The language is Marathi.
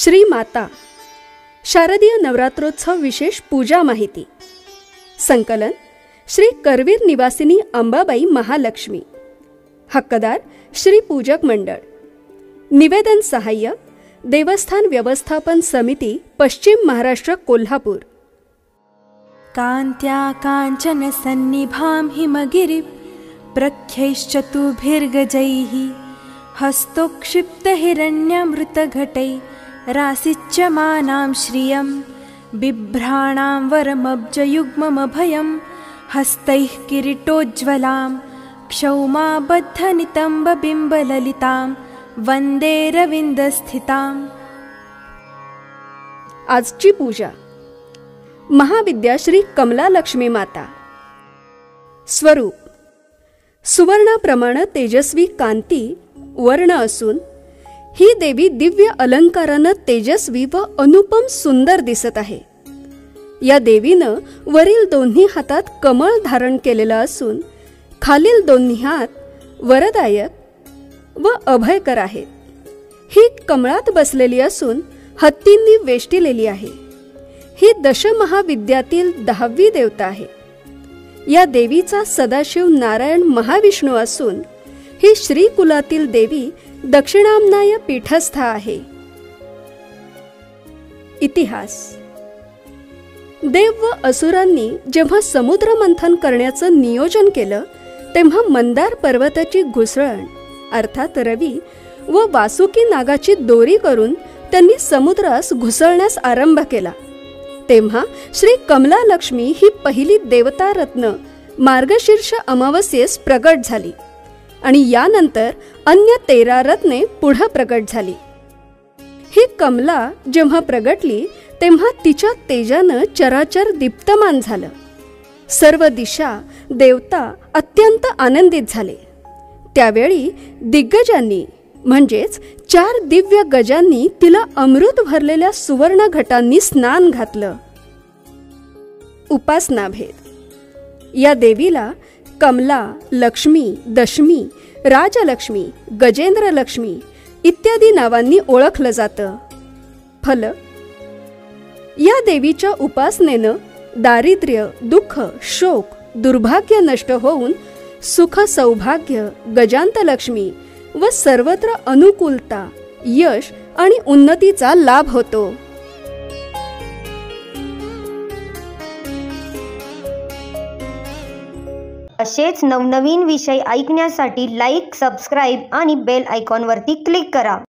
श्री माता शारदीय नवरात्रोत्सव विशेष पूजा माहिती. संकलन श्री करवीर निवासिनी अंबाबाई महालक्ष्मी. हक्कदार श्री पूजक मंडळ. निवेदन सहाय्य देवस्थान व्यवस्थापन समिती पश्चिम महाराष्ट्र कोल्हापूर. कांत्या कांचन सन्निभां हिमगिरि प्रख्यैश्चतुर्भिर्गजैः हस्तोक्षिप्त हिरण्यमृतघटै रासिच्यमानां श्रियं बिभ्राणां वरमब्जयुग्ममभयं हस्तैः किरीटोज्ज्वलां क्षौमाबद्धनितम्बबिम्बललितां वन्दे रविन्दस्थिताम्. आजची पूजा महाविद्या श्री कमला लक्ष्मी माता. स्वरूप सुवर्णाप्रमाणे तेजस्वी कांती वर्ण असून ही देवी दिव्य अलंकारानं तेजस्वी व अनुपम सुंदर दिसत आहे. या देवीनं वरील दोन्ही हातात कमळ धारण केलेला असून खालील दोन्ही हात वरदायक व अभयकर आहेत. ही कमळात बसलेली असून हत्तींनी वेष्टिलेली आहे. ही दशमहाविद्यातील 10वी देवता आहे. या देवीचा सदाशिव नारायण महाविष्णू असून ही श्रीकुलातील देवी दक्षिणामनाय पीठस्थ आहे. इतिहास. देव व असुरांनी जेव्हा समुद्र मंथन करण्याचं नियोजन केलं तेव्हा मंदार पर्वताची घुसळण अर्थात रवी व वासुकी नागाची दोरी करून त्यांनी समुद्रास घुसळण्यास आरंभ केला. तेव्हा श्री कमला लक्ष्मी ही पहिली देवता रत्न मार्गशीर्ष अमावस्येस प्रगट झाली आणि यानंतर अन्य 13 रत्ने पुढे प्रगट झाली. ही कमला जेव्हा प्रगटली तेव्हा तिच्या तेजानं चराचर दीप्तमान झालं. सर्व दिशा देवता अत्यंत आनंदित झाले. त्यावेळी दिग्गजांनी म्हणजेच 4 दिव्य गजांनी तिला अमृत भरलेल्या सुवर्ण घटांनी स्नान घातलं. उपासना भेद. या देवीला कमला, लक्ष्मी, दशमी, राजलक्ष्मी, गजेंद्र लक्ष्मी इत्यादी नावांनी ओळखलं जातं. फल. या देवीच्या उपासनेनं दारिद्र्य, दुःख, शोक, दुर्भाग्य नष्ट होऊन सुख, सौभाग्य, गजांतलक्ष्मी व सर्वत्र अनुकूलता, यश आणि उन्नतीचा लाभ होतो. असेच नवनवीन विषय ऐकण्यासाठी लाईक, सबस्क्राईब आणि बेल आयकॉनवरती क्लिक करा.